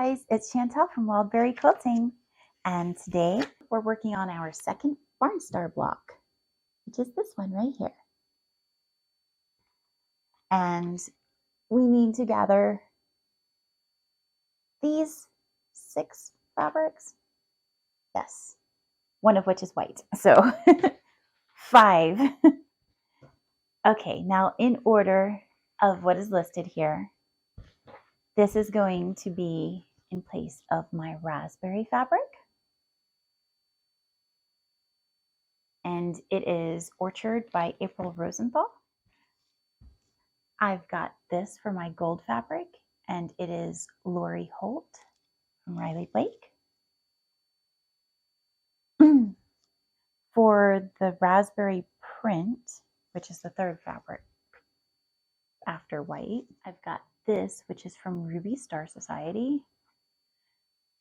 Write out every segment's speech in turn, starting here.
guys, it's Chantel from Wildberry Quilting, and today we're working on our second Barnstar block, which is this one right here. And we need to gather these 6 fabrics. Yes, one of which is white, so 5. Okay, now in order of what is listed here, this is going to be in place of my raspberry fabric. And it is Orchard by April Rosenthal. I've got this for my gold fabric, and it is Lori Holt from Riley Blake. For the raspberry print, which is the 3rd fabric after white, I've got this, which is from Ruby Star Society,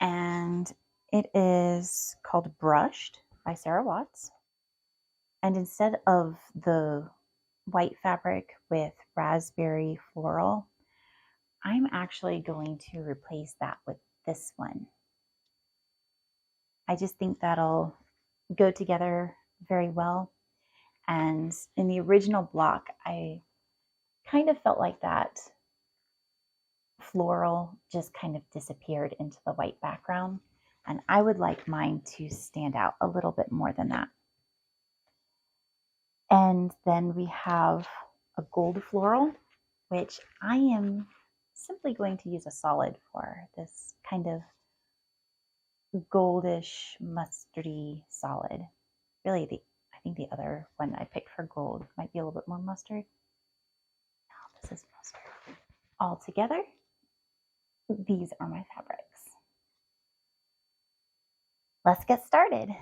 and it is called Brushed by Sarah Watts. And instead of the white fabric with raspberry floral, I'm actually going to replace that with this one. I just think that'll go together very well. And in the original block, I kind of felt like that floral just kind of disappeared into the white background. And I would like mine to stand out a little bit more than that. And then we have a gold floral, which I am simply going to use a solid for, this kind of goldish mustardy solid. Really, I think the other one I picked for gold might be a little bit more mustard. No, this is mustard. All together, these are my fabrics. Let's get started.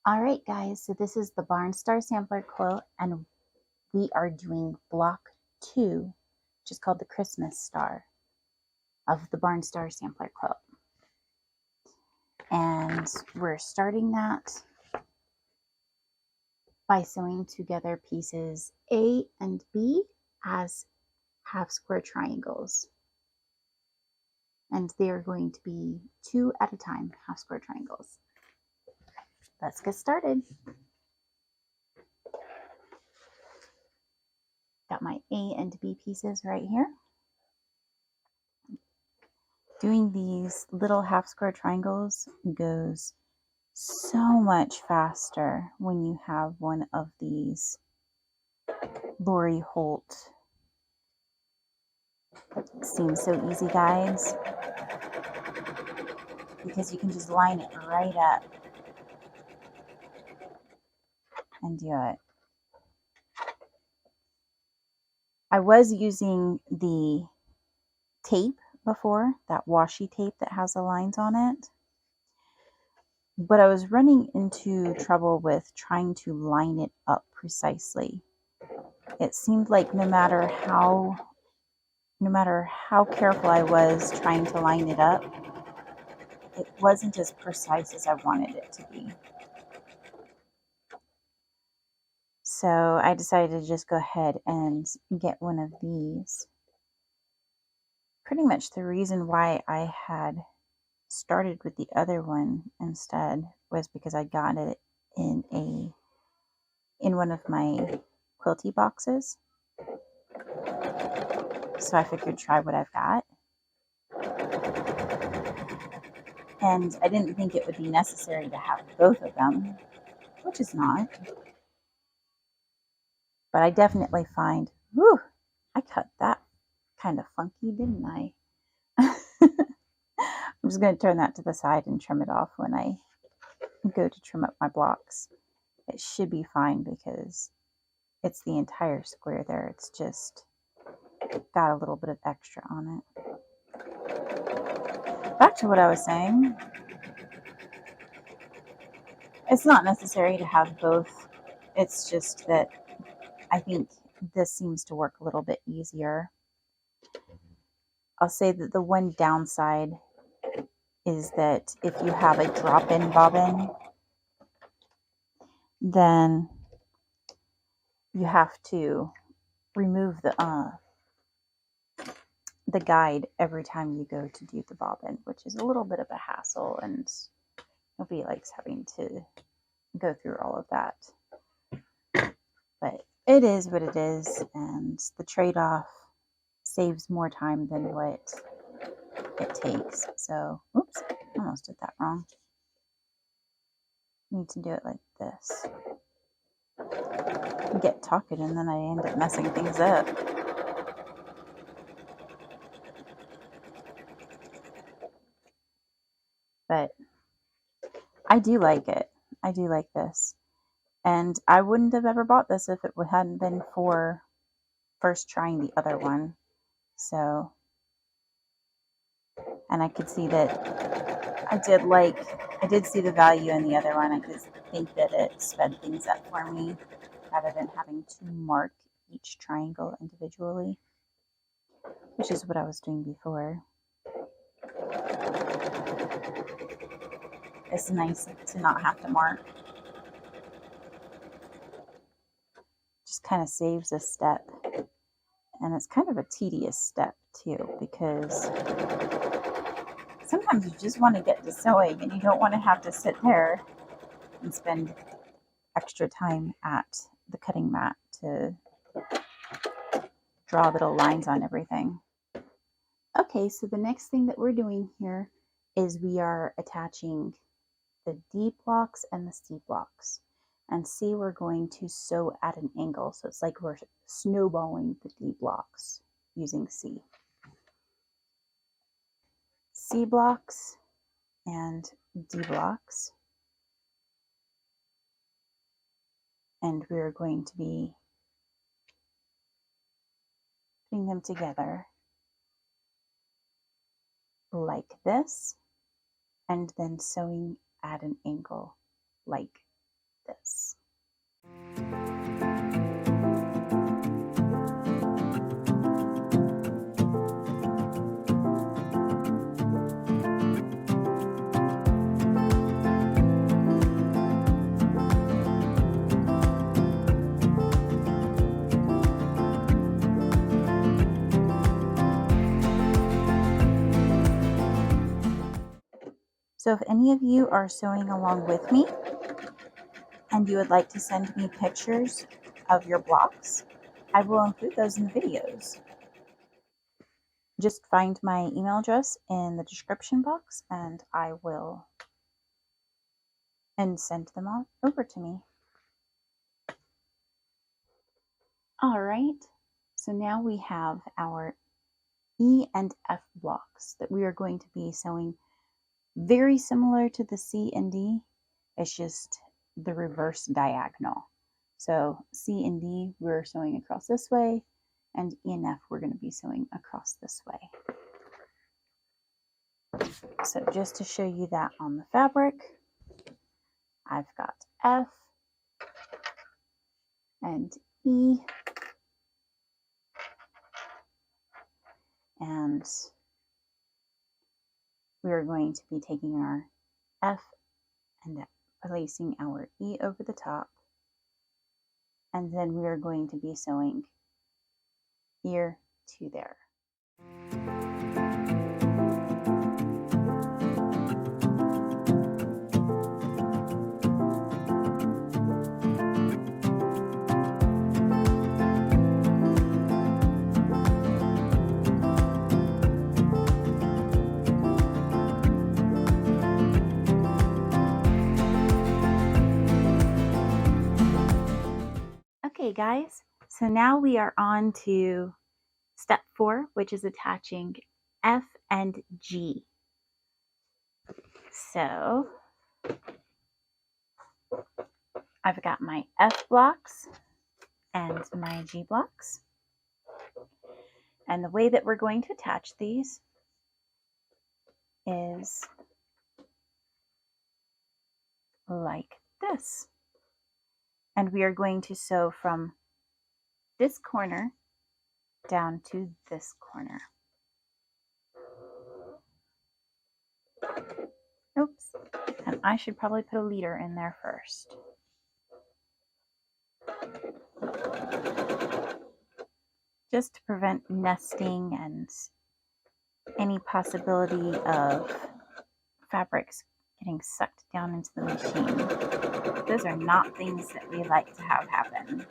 All right, guys, so this is the Barnstar sampler quilt, and we are doing block 2, which is called the Christmas Star of the Barnstar sampler quilt. And we're starting that by sewing together pieces A and B as half square triangles. And they are going to be 2 at a time, half square triangles. Let's get started. Got my A and B pieces right here. Doing these little half square triangles goes so much faster when you have one of these Lori Holt Seems So Easy guides, because you can just line it right up and do it. I was using the tape before, that washi tape that has the lines on it, but I was running into trouble with trying to line it up precisely. It seemed like no matter how careful I was trying to line it up, it wasn't as precise as I wanted it to be. So I decided to just go ahead and get one of these. Pretty much the reason why I had started with the other one instead was because I got it in one of my quilty boxes. So I figured try what I've got. And I didn't think it would be necessary to have both of them, which is not. But I definitely find, whew, I cut that kind of funky, didn't I? I'm just going to turn that to the side and trim it off when I go to trim up my blocks. It should be fine because it's the entire square there. It's just got a little bit of extra on it. Back to what I was saying. It's not necessary to have both. It's just that I think this seems to work a little bit easier. I'll say that the one downside is that if you have a drop-in bobbin, then you have to remove the guide every time you go to do the bobbin, which is a little bit of a hassle, and nobody likes having to go through all of that. But it is what it is, and the trade-off saves more time than what it takes. So, oops, I almost did that wrong. Need to do it like this. I get talking and then I end up messing things up. But I do like it. I do like this. And I wouldn't have ever bought this if it hadn't been for first trying the other one. So, and I could see that I did see the value in the other one. I could think that it sped things up for me rather than having to mark each triangle individually, which is what I was doing before. It's nice to not have to mark. Just kind of saves a step. And it's kind of a tedious step too, because sometimes you just want to get to sewing and you don't want to have to sit there and spend extra time at the cutting mat to draw little lines on everything. Okay, so the next thing that we're doing here is we are attaching the D blocks and the C blocks. And C we're going to sew at an angle. So it's like we're snowballing the D blocks using C. C blocks and D blocks. And we're going to be putting them together like this, and then sewing at an angle like this. So if any of you are sewing along with me and you would like to send me pictures of your blocks, I will include those in the videos. Just find my email address in the description box and I will send them all over to me. All right, so now we have our E and F blocks that we are going to be sewing very similar to the C and D. It's just the reverse diagonal. So C and D we're sewing across this way, and E and F we're going to be sewing across this way. So just to show you that on the fabric, I've got F and E, and we're going to be taking our F and placing our E over the top, and then we are going to be sewing here to there. Okay guys, so now we are on to step 4, which is attaching F and G. So I've got my F blocks and my G blocks. And the way that we're going to attach these is like this. And we are going to sew from this corner down to this corner. Oops, and I should probably put a leader in there first. Just to prevent nesting and any possibility of fabrics getting sucked down into the machine. Those are not things that we like to have happen.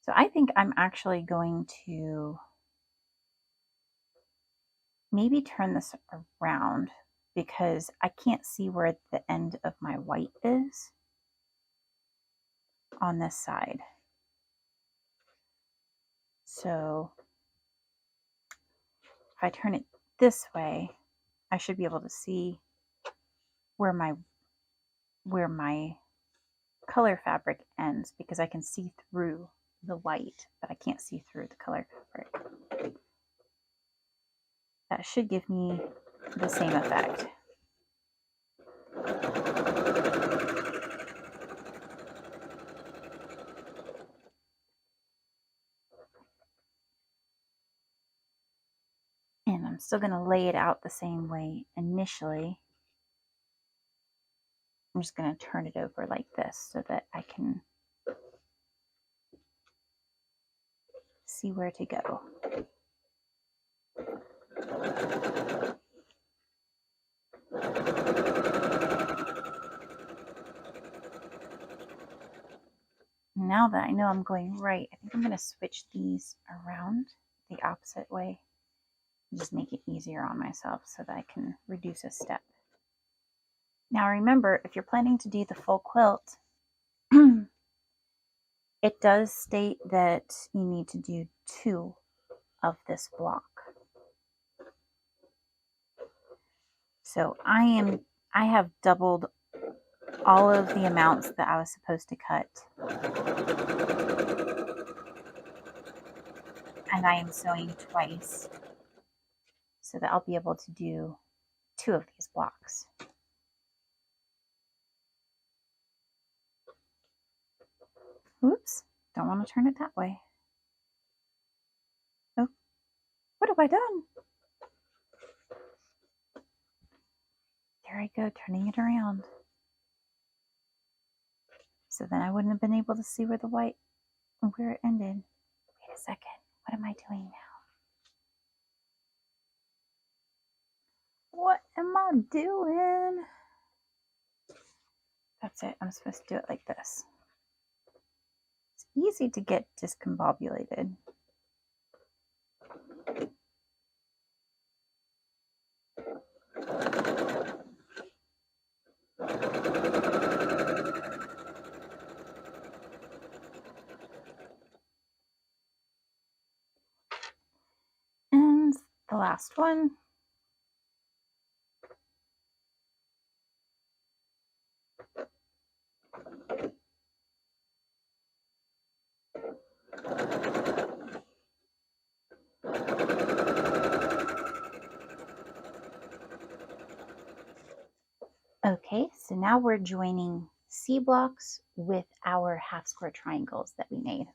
So I think I'm actually going to maybe turn this around because I can't see where the end of my white is on this side. So if I turn it this way, I should be able to see where my color fabric ends, because I can see through the white, but I can't see through the color fabric. That should give me the same effect. And I'm still going to lay it out the same way initially. I'm just going to turn it over like this so that I can see where to go. Now that I know I'm going right, I think I'm going to switch these around the opposite way. Just make it easier on myself so that I can reduce a step. Now remember, if you're planning to do the full quilt, it does state that you need to do 2 of this block. So I have doubled all of the amounts that I was supposed to cut. And I am sewing twice so that I'll be able to do 2 of these blocks. Oops, don't want to turn it that way. Oh, what have I done? There I go, turning it around. So then I wouldn't have been able to see where where it ended. Wait a second, what am I doing now? What am I doing? That's it, I'm supposed to do it like this. It's easy to get discombobulated. And the last one. Okay, so now we're joining C blocks with our half square triangles that we made.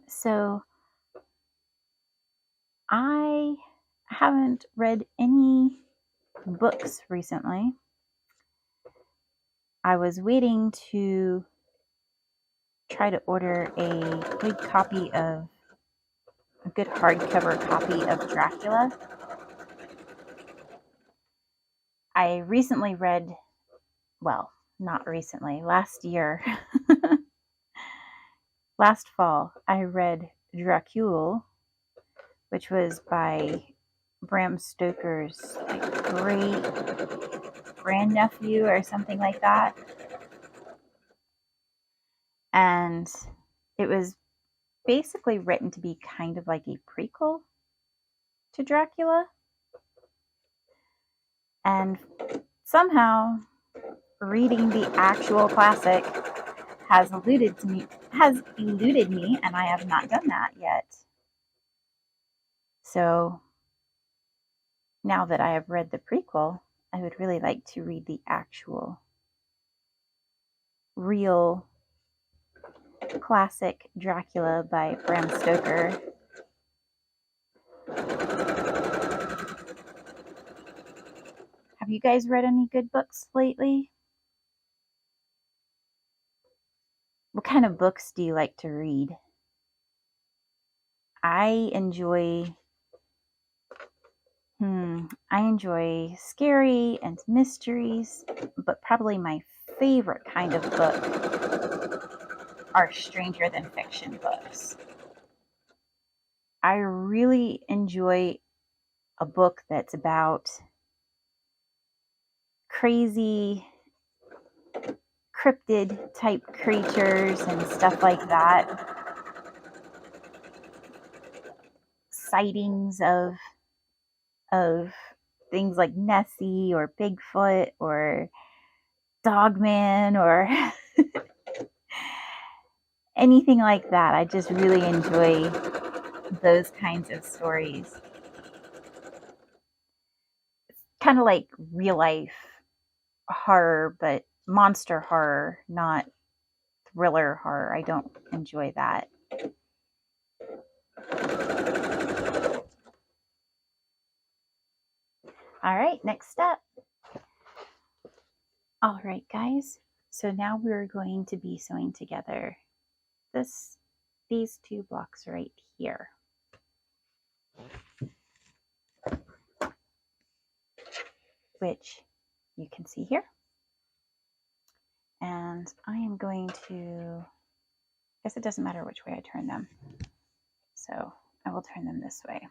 So I haven't read any books recently. I was waiting to try to order a good hardcover copy of Dracula. I recently read, well, not recently, last year, last fall, I read Dracula, which was by Bram Stoker's great grandnephew or something like that. And it was basically written to be kind of like a prequel to Dracula. And somehow reading the actual classic has eluded me, and I have not done that yet. So now that I have read the prequel, I would really like to read the actual, real, classic Dracula by Bram Stoker. Have you guys read any good books lately? What kind of books do you like to read? I enjoy scary and mysteries, but probably my favorite kind of book are stranger than fiction books. I really enjoy a book that's about crazy cryptid type creatures and stuff like that. Sightings of things like Nessie or Bigfoot or Dogman or anything like that. I just really enjoy those kinds of stories. It's kind of like real life horror, but monster horror, not thriller horror. I don't enjoy that. All right, next up. All right, guys. So now we're going to be sewing together these two blocks right here. Which you can see here. And I am going to, I guess it doesn't matter which way I turn them. So I will turn them this way.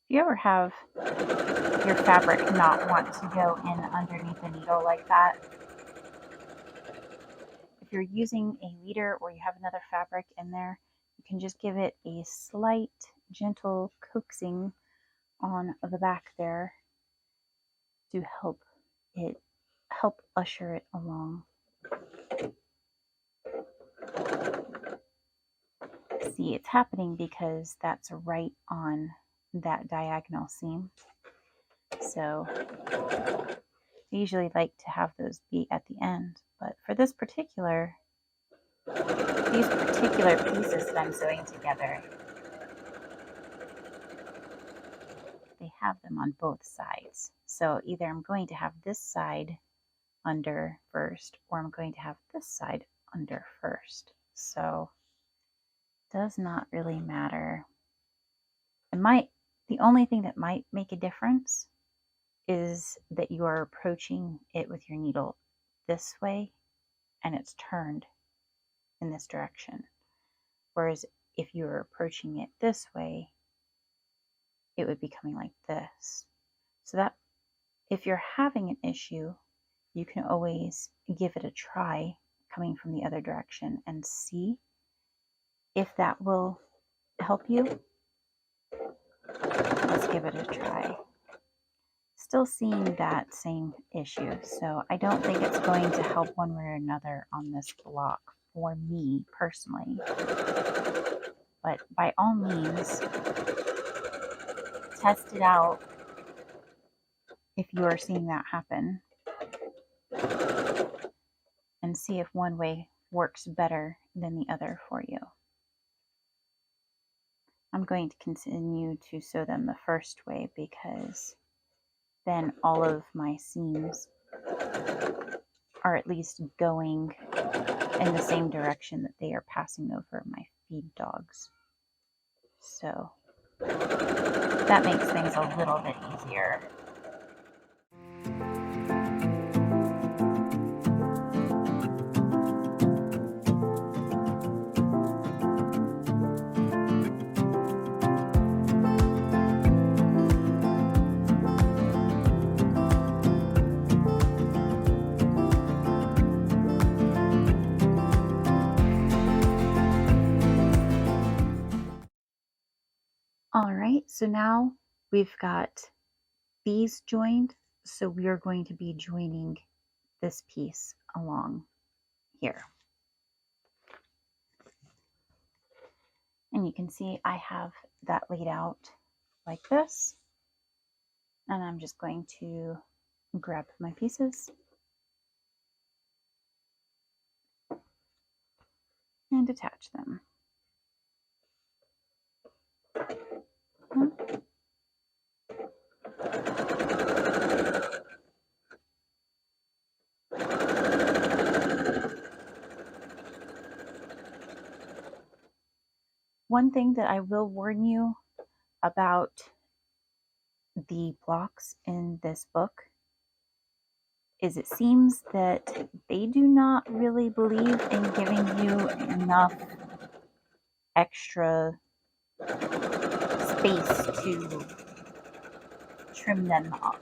If you ever have your fabric not want to go in underneath the needle like that, if you're using a leader or you have another fabric in there, you can just give it a slight, gentle coaxing on the back there to help usher it along. See, it's happening because that's right on that diagonal seam. So I usually like to have those be at the end, but for these particular pieces that I'm sewing together, they have them on both sides. So either I'm going to have this side under first, or I'm going to have this side under first. So it does not really matter. The only thing that might make a difference is that you are approaching it with your needle this way and it's turned in this direction. Whereas if you were approaching it this way, it would be coming like this. So that if you're having an issue, you can always give it a try coming from the other direction and see if that will help you. Let's give it a try. Still seeing that same issue, so I don't think it's going to help one way or another on this block for me personally. But by all means, test it out if you are seeing that happen and see if one way works better than the other for you. I'm going to continue to sew them the first way because then all of my seams are at least going in the same direction that they are passing over my feed dogs. So that makes things a little bit easier. All right, so now we've got these joined, so we are going to be joining this piece along here. And you can see I have that laid out like this. And I'm just going to grab my pieces and attach them. One thing that I will warn you about the blocks in this book is it seems that they do not really believe in giving you enough extra space to trim them off.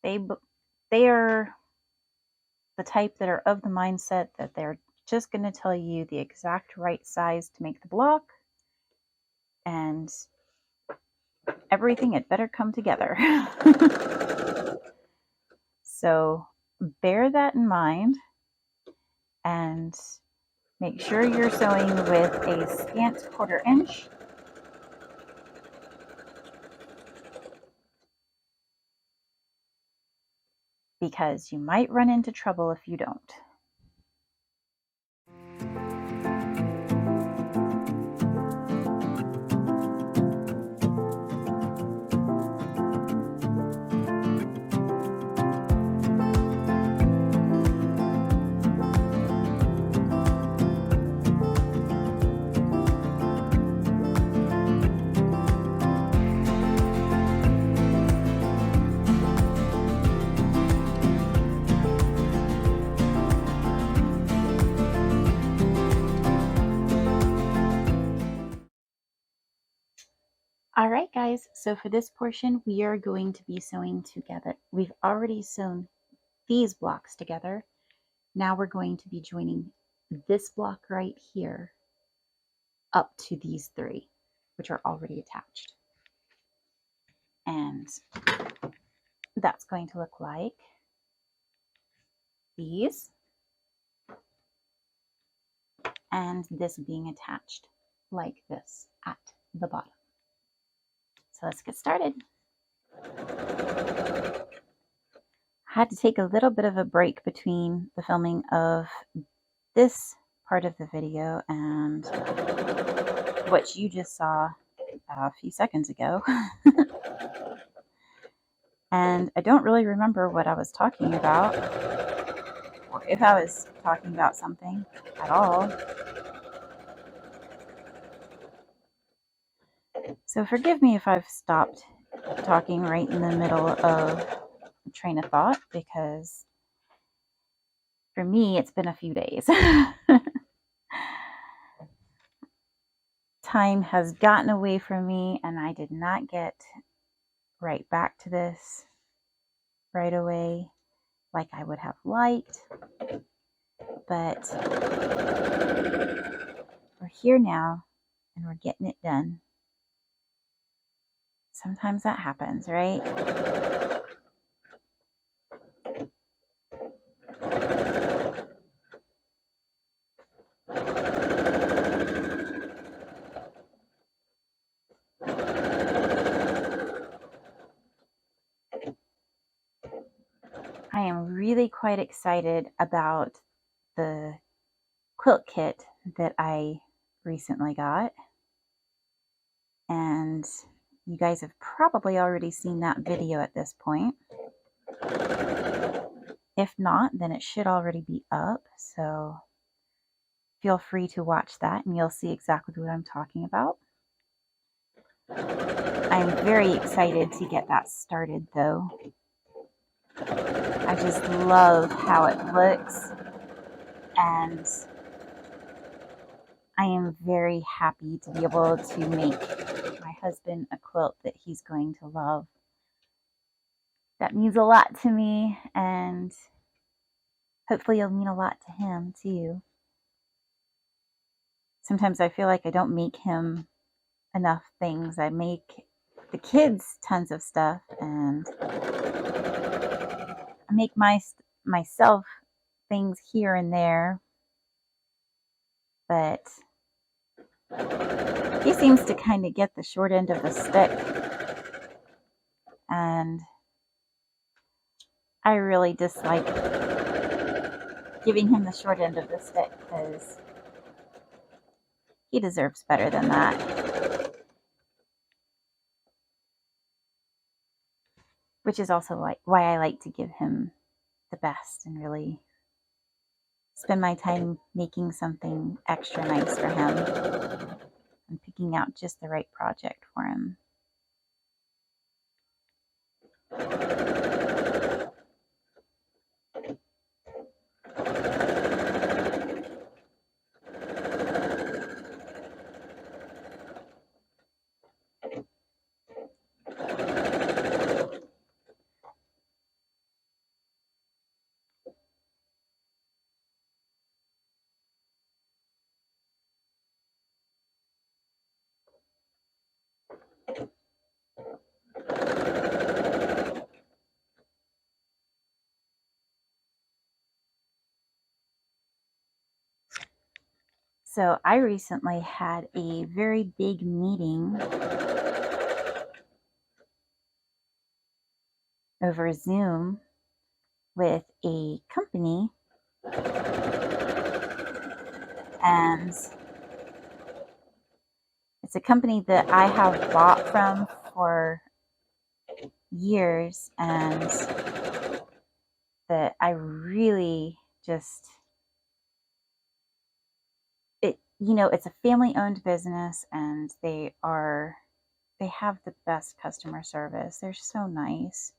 They are the type that are of the mindset that they're just going to tell you the exact right size to make the block, and everything had better come together. So bear that in mind and make sure you're sewing with a scant 1/4 inch. Because you might run into trouble if you don't. All right, guys, so for this portion, we are going to be sewing together. We've already sewn these blocks together. Now we're going to be joining this block right here up to these 3, which are already attached. And that's going to look like these, and this being attached like this at the bottom. So let's get started. I had to take a little bit of a break between the filming of this part of the video and what you just saw a few seconds ago. And I don't really remember what I was talking about, or if I was talking about something at all. So forgive me if I've stopped talking right in the middle of a train of thought, because for me, it's been a few days. Time has gotten away from me, and I did not get right back to this right away like I would have liked. But we're here now, and we're getting it done. Sometimes that happens, right? I am really quite excited about the quilt kit that I recently got. And you guys have probably already seen that video at this point. If not, then it should already be up. So feel free to watch that and you'll see exactly what I'm talking about. I'm very excited to get that started though. I just love how it looks, and I am very happy to be able to make my husband a quilt that he's going to love. That means a lot to me, and hopefully it'll mean a lot to him too. Sometimes I feel like I don't make him enough things. I make the kids tons of stuff, and I make myself things here and there, but he seems to kind of get the short end of the stick, and I really dislike giving him the short end of the stick because he deserves better than that. Which is also why I like to give him the best and really spend my time making something extra nice for him and picking out just the right project for him. So I recently had a very big meeting over Zoom with a company, and it's a company that I have bought from for years and that I really just it's a family-owned business, and they have the best customer service. They're so nice.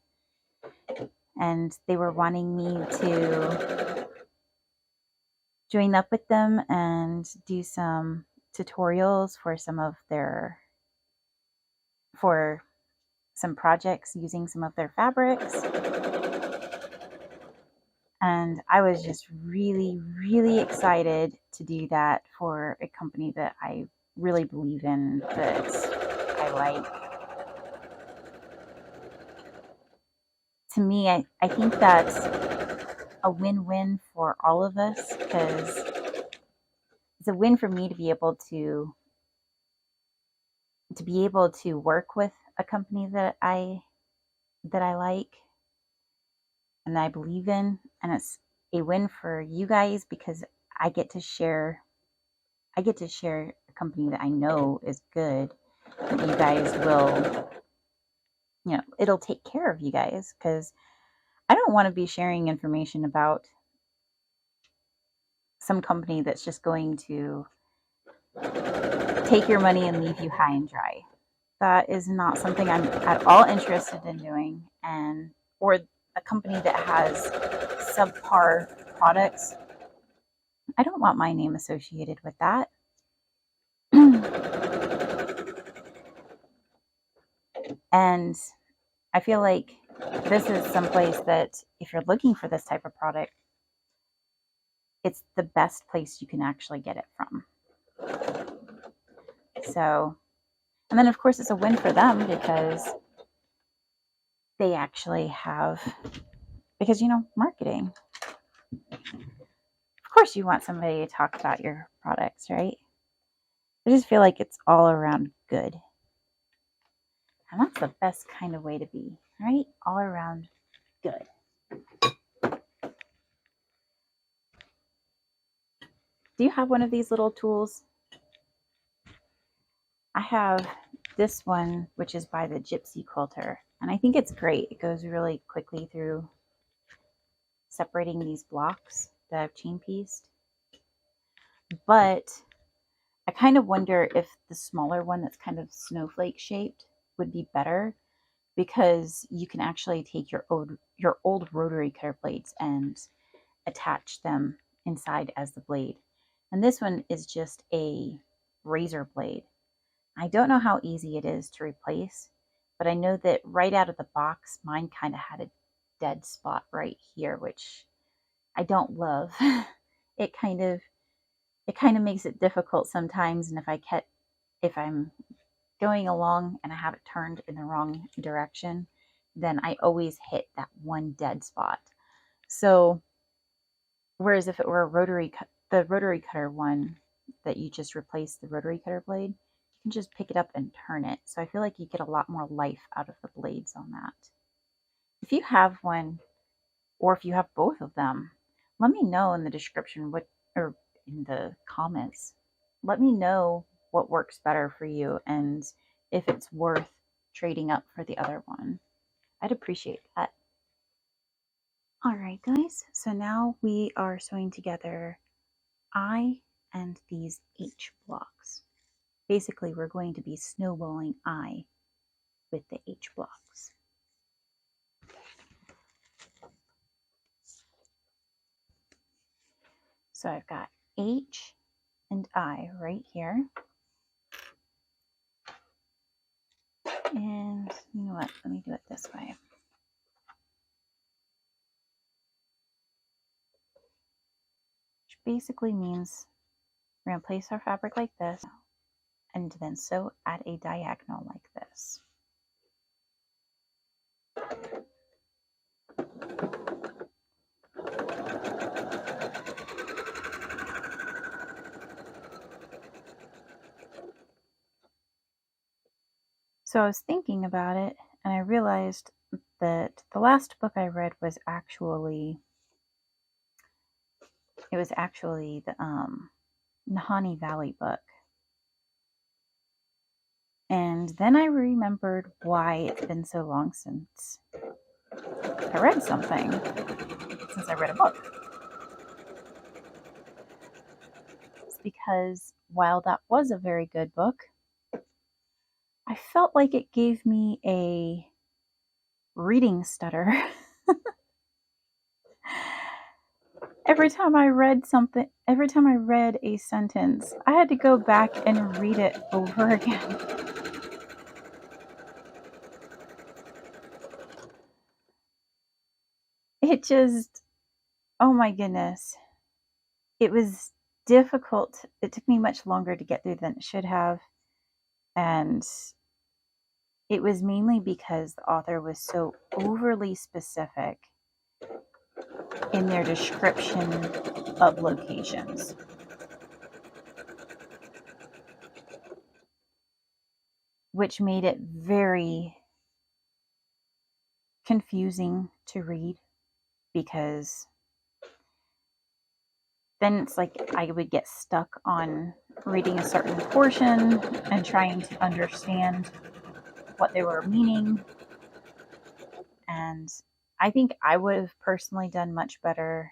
And they were wanting me to join up with them and do some tutorials for for some projects using some of their fabrics. And I was just really, really excited to do that for a company that I really believe in, that I like. To me, I think that's a win-win for all of us, because it's a win for me to be able to work with a company that I like and I believe in, and it's a win for you guys because I get to share a company that I know is good, that you guys will, it'll take care of you guys, because I don't want to be sharing information about some company that's just going to take your money and leave you high and dry. That is not something I'm at all interested in doing, or a company that has subpar products. I don't want my name associated with that. And I feel like this is someplace that if you're looking for this type of product, it's the best place you can actually get it from. So, and then of course it's a win for them because they actually have, marketing. Of course you want somebody to talk about your products, right? I just feel like it's all around good. And that's the best kind of way to be, right? All around good. Do you have one of these little tools? I have this one, which is by the Gypsy Quilter, and I think it's great. It goes really quickly through separating these blocks that I've chain pieced. But I kind of wonder if the smaller one that's kind of snowflake shaped would be better, because you can actually take your old rotary cutter blades and attach them inside as the blade. And this one is just a razor blade. I don't know how easy it is to replace, but I know that right out of the box, mine kind of had a dead spot right here, which I don't love. It kind of makes it difficult sometimes, and if I'm going along and I have it turned in the wrong direction, then I always hit that one dead spot. So whereas if it were the rotary cutter one that you just replace the rotary cutter blade, you can just pick it up and turn it. So I feel like you get a lot more life out of the blades on that. If you have one, or if you have both of them, let me know in the description or in the comments. Let me know what works better for you and if it's worth trading up for the other one. I'd appreciate that. All right, guys. So now we are sewing together I and these H blocks. Basically, we're going to be snowballing I with the H blocks. So I've got H and I right here. And you know what? Let me do it this way. Which basically means we're going to place our fabric like this and then sew at a diagonal like this. So I was thinking about it and I realized that the last book I read was actually the Nahanni Valley book. And then I remembered why it's been so long since I read something, since I read a book. It's because while that was a very good book, I felt like it gave me a reading stutter. Every time I read a sentence, I had to go back and read it over again. It just, oh my goodness. It was difficult. It took me much longer to get through than it should have. And it was mainly because the author was so overly specific in their description of locations. Which made it very confusing to read, because then it's like I would get stuck on reading a certain portion and trying to understand what they were meaning. And I think I would have personally done much better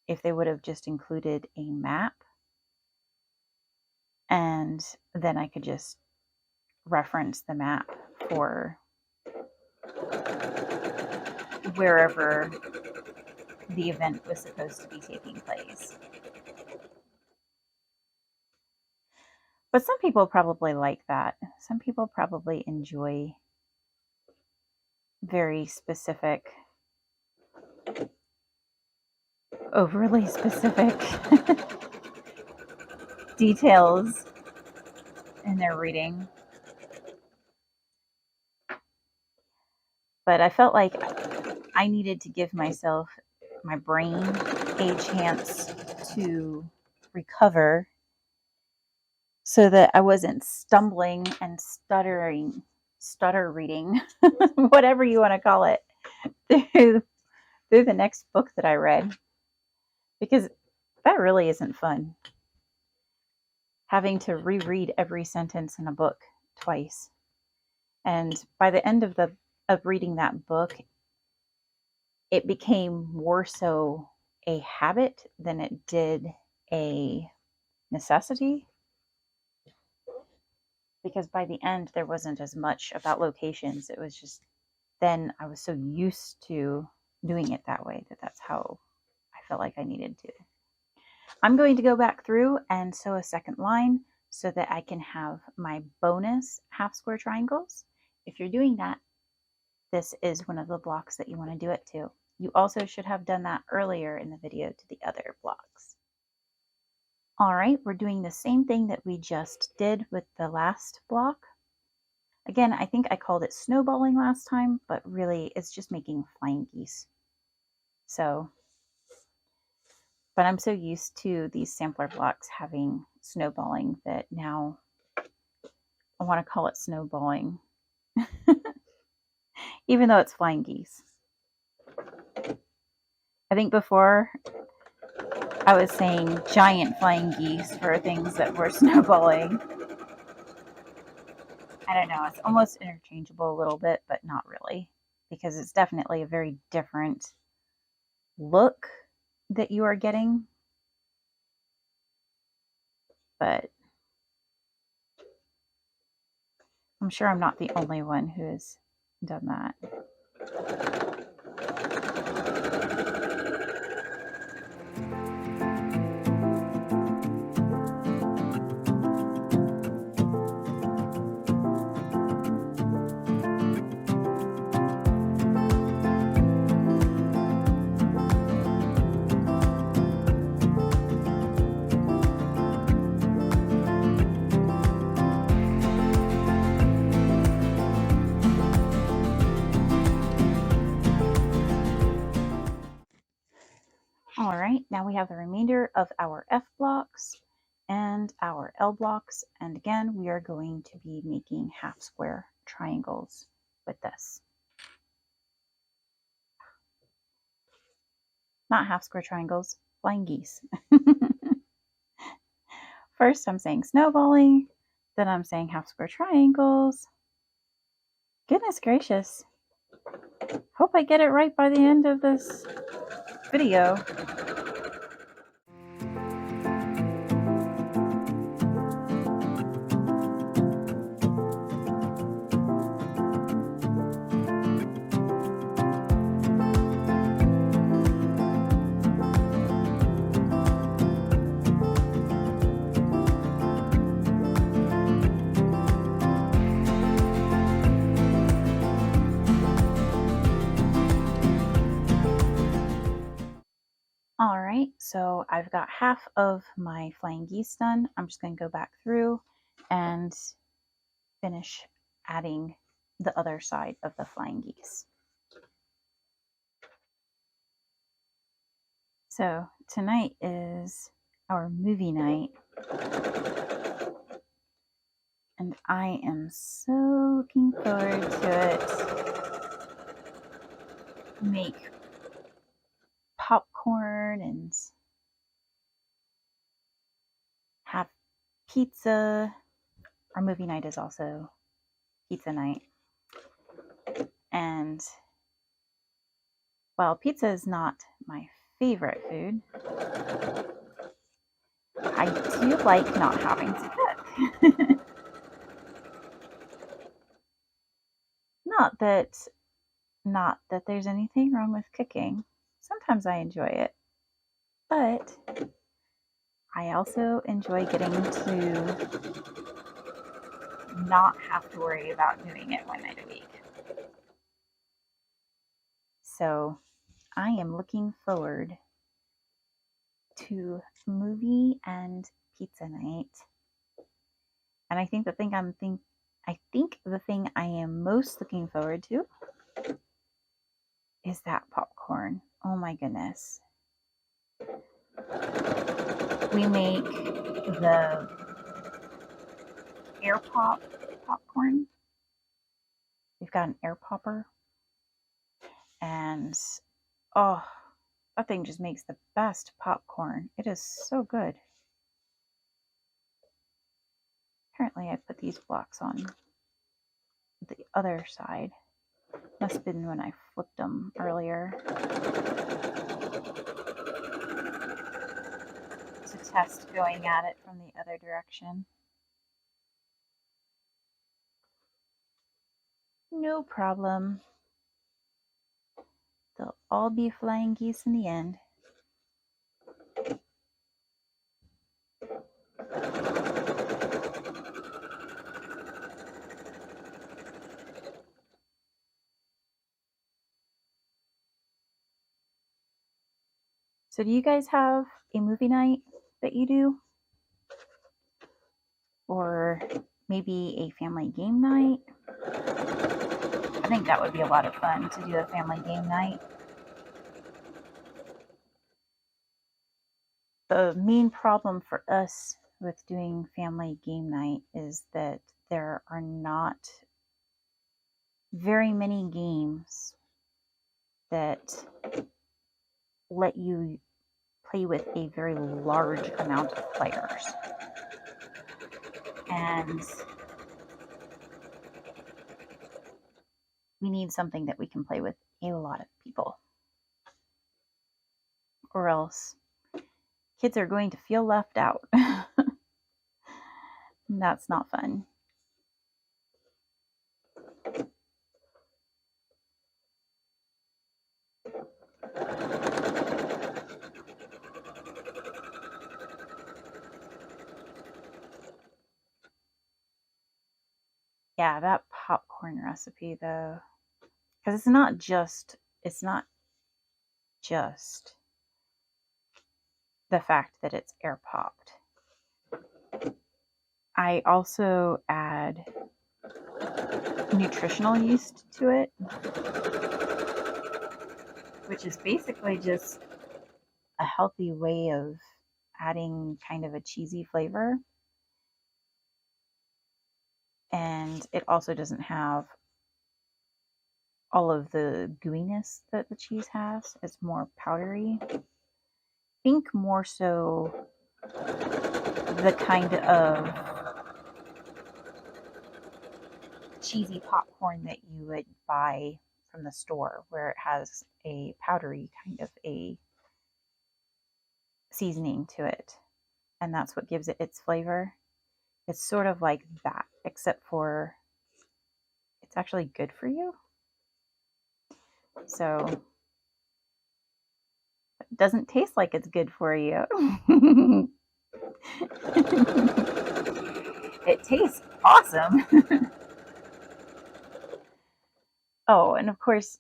if they would have just included a map, and then I could just reference the map for wherever the event was supposed to be taking place. But some people probably like that. Some people probably enjoy very specific, overly specific details in their reading. But I felt like I needed to give my brain, a chance to recover so that I wasn't stumbling and stutter reading, whatever you want to call it, through the next book that I read. Because that really isn't fun, having to reread every sentence in a book twice. And by the end of reading that book, it became more so a habit than it did a necessity. Because by the end, there wasn't as much about locations. It was just, then I was so used to doing it that way that's how I felt like I needed to. I'm going to go back through and sew a second line so that I can have my bonus half square triangles. If you're doing that, this is one of the blocks that you want to do it to. You also should have done that earlier in the video to the other blocks. All right, we're doing the same thing that we just did with the last block. Again, I think I called it snowballing last time, but really it's just making flying geese. So, but I'm so used to these sampler blocks having snowballing that now I want to call it snowballing, even though it's flying geese. I think before I was saying giant flying geese for things that were snowballing. I don't know, it's almost interchangeable a little bit, but not really, because it's definitely a very different look that you are getting. But I'm sure I'm not the only one who has done that. All right, now we have the remainder of our F blocks and our L blocks. And again, we are going to be making half square triangles with this. Not half square triangles, flying geese. First, I'm saying snowballing, then I'm saying half square triangles. Goodness gracious. Hope I get it right by the end of this video. All right, so I've got half of my flying geese done. I'm just going to go back through and finish adding the other side of the flying geese. So tonight is our movie night, and I am so looking forward to it. Make popcorn and have pizza. Our movie night is also pizza night. And while pizza is not my favorite food, I do like not having to cook. Not that there's anything wrong with cooking. Sometimes I enjoy it. But I also enjoy getting to not have to worry about doing it one night a week. So I am looking forward to movie and pizza night. And I think the thing I am most looking forward to is that popcorn. Oh my goodness. We make the air popcorn. We've got an air popper. And oh, that thing just makes the best popcorn. It is so good. Apparently I put these blocks on the other side. Must have been when I flipped them earlier. To test going at it from the other direction. No problem. They'll all be flying geese in the end. So do you guys have a movie night that you do? Or maybe a family game night? I think that would be a lot of fun to do a family game night. The main problem for us with doing family game night is that there are not very many games that let you play with a very large amount of players. And we need something that we can play with a lot of people, or else kids are going to feel left out. That's not fun. Yeah, that popcorn recipe though, because it's not just the fact that it's air popped. I also add nutritional yeast to it, which is basically just a healthy way of adding kind of a cheesy flavor. And it also doesn't have all of the gooiness that the cheese has. It's more powdery. Think more so the kind of cheesy popcorn that you would buy from the store, where it has a powdery kind of a seasoning to it, and that's what gives it its flavor. It's sort of like that, except for it's actually good for you. So it doesn't taste like it's good for you. It tastes awesome. Oh, and of course,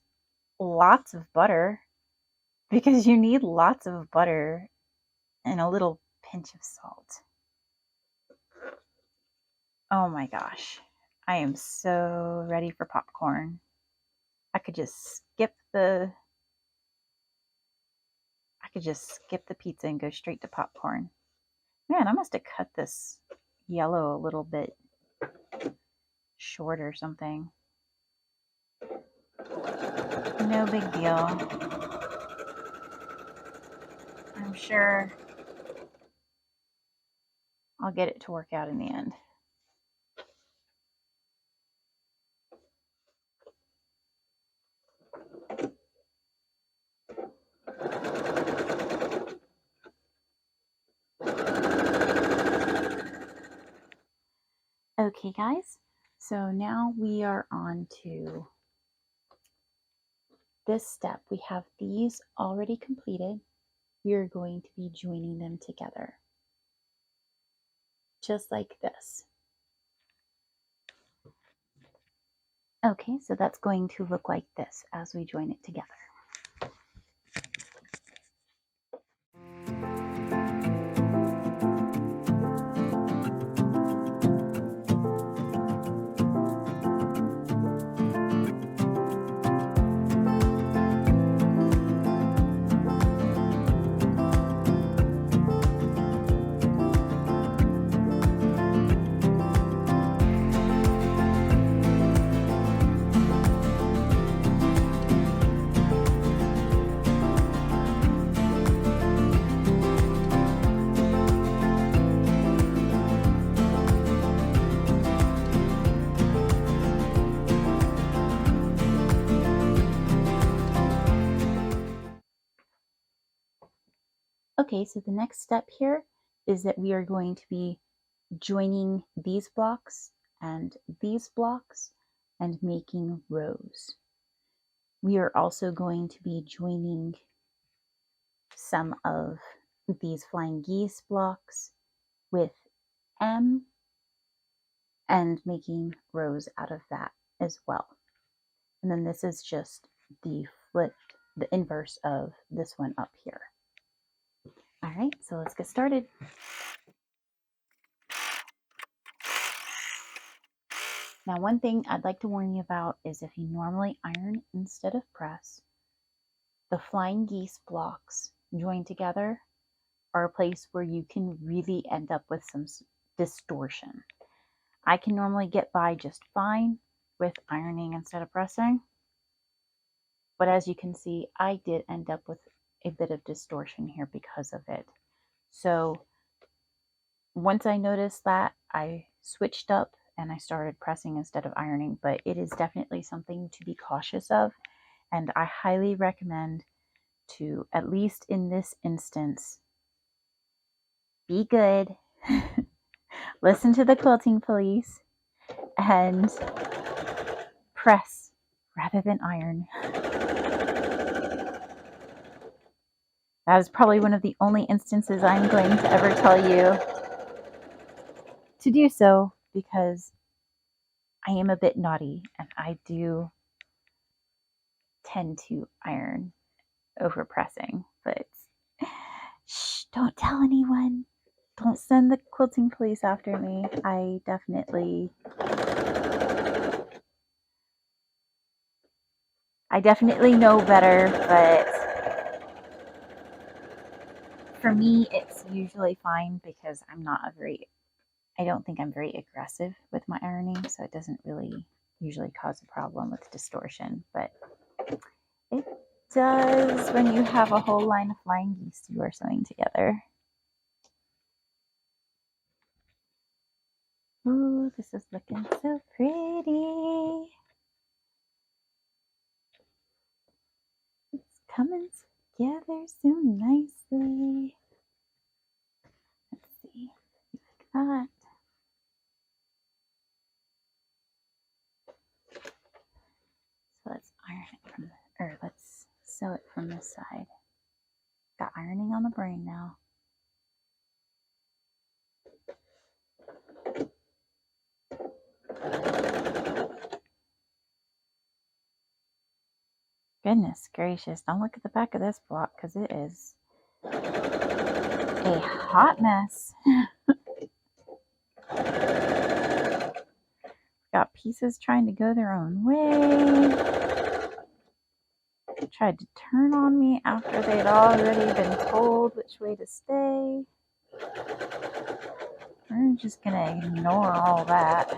lots of butter, because you need lots of butter and a little pinch of salt. Oh my gosh, I am so ready for popcorn. I could just skip the pizza and go straight to popcorn. Man, I must have cut this yellow a little bit short or something. No big deal. I'm sure I'll get it to work out in the end. Okay, guys, so now we are on to this step. We have these already completed. We are going to be joining them together, just like this. Okay, so that's going to look like this as we join it together. Okay, so the next step here is that we are going to be joining these blocks and making rows. We are also going to be joining some of these flying geese blocks with M and making rows out of that as well. And then this is just the inverse of this one up here. All right, so let's get started. Now, one thing I'd like to warn you about is if you normally iron instead of press, the flying geese blocks joined together are a place where you can really end up with some distortion. I can normally get by just fine with ironing instead of pressing, but as you can see, I did end up with a bit of distortion here because of it. So once I noticed that, I switched up and I started pressing instead of ironing, but it is definitely something to be cautious of, and I highly recommend to, at least in this instance, be good, listen to the quilting police, and press rather than iron. That is probably one of the only instances I'm going to ever tell you to do so, because I am a bit naughty and I do tend to iron over pressing. But shh, don't tell anyone. Don't send the quilting police after me. I definitely know better, but for me it's usually fine because I don't think I'm very aggressive with my ironing, so it doesn't really usually cause a problem with distortion, but it does when you have a whole line of flying geese you are sewing together. Ooh, this is looking so pretty. It's coming together so nicely. Let's see, like that. So let's iron it from the, or let's sew it from this side. Got ironing on the brain now. Goodness gracious, don't look at the back of this block because it is a hot mess. Got pieces trying to go their own way. Tried to turn on me after they'd already been told which way to stay. We're just gonna ignore all that.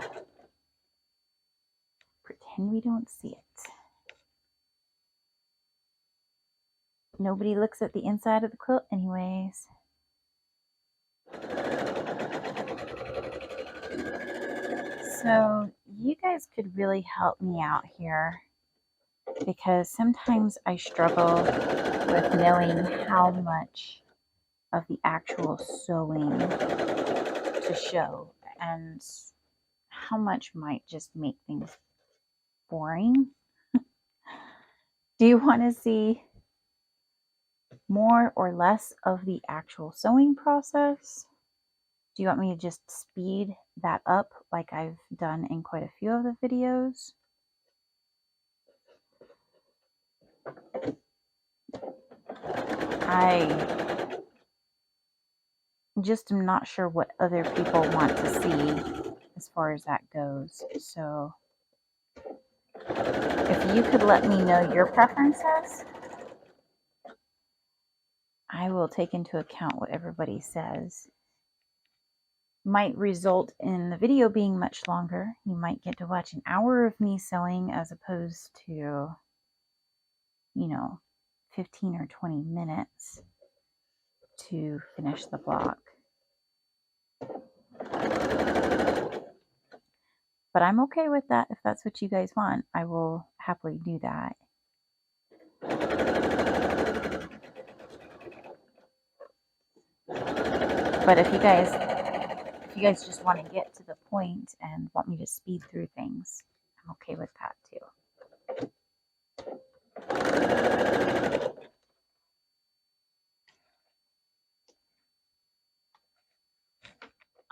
Pretend we don't see it. Nobody looks at the inside of the quilt anyways. So you guys could really help me out here, because sometimes I struggle with knowing how much of the actual sewing to show and how much might just make things boring. Do you want to see more or less of the actual sewing process? Do you want me to just speed that up like I've done in quite a few of the videos? I just am not sure what other people want to see as far as that goes. So if you could let me know your preferences, I will take into account what everybody says. Might result in the video being much longer. You might get to watch an hour of me sewing as opposed to, 15 or 20 minutes to finish the block. But I'm okay with that. If that's what you guys want, I will happily do that. But if you guys just want to get to the point and want me to speed through things, I'm okay with that too.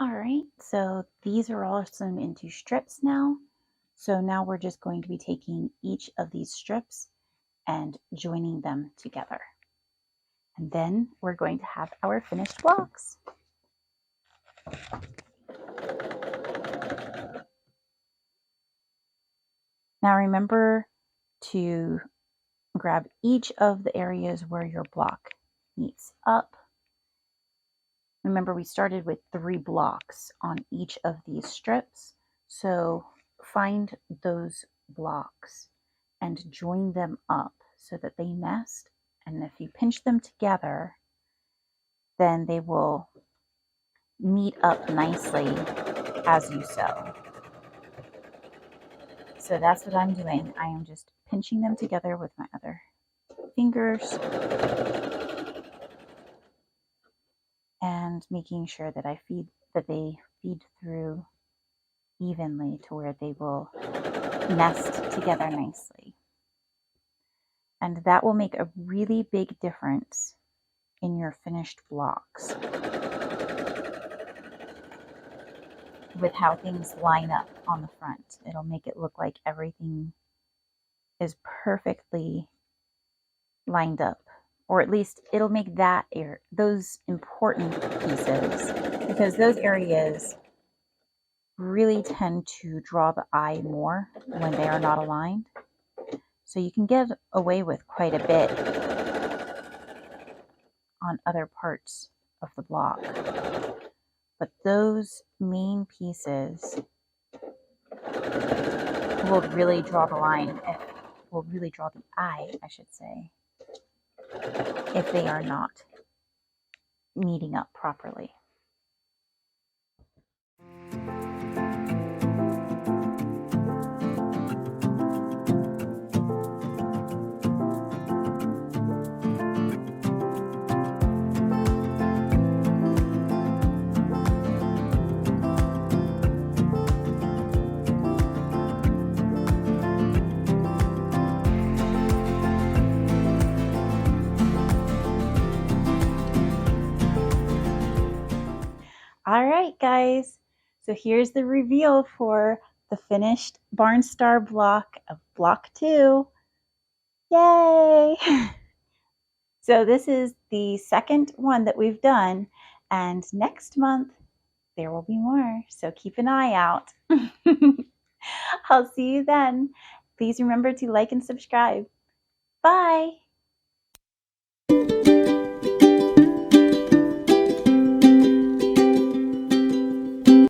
Alright, so these are all sewn into strips now. So now we're just going to be taking each of these strips and joining them together. And then we're going to have our finished blocks. Now remember to grab each of the areas where your block meets up. Remember, we started with 3 blocks on each of these strips, so find those blocks and join them up so that they nest, and if you pinch them together, then they will meet up nicely as you sew. So that's what I'm doing. I am just pinching them together with my other fingers and making sure that they feed through evenly to where they will nest together nicely. And that will make a really big difference in your finished blocks with how things line up on the front. It'll make it look like everything is perfectly lined up, or at least it'll make those important pieces, because those areas really tend to draw the eye more when they are not aligned. So you can get away with quite a bit on other parts of the block. But those main pieces will really draw the line, will really draw the eye, I should say, if they are not meeting up properly. All right, guys. So here's the reveal for the finished Barnstar block of block 2. Yay! So this is the second one that we've done, and next month there will be more. So keep an eye out. I'll see you then. Please remember to like and subscribe. Bye!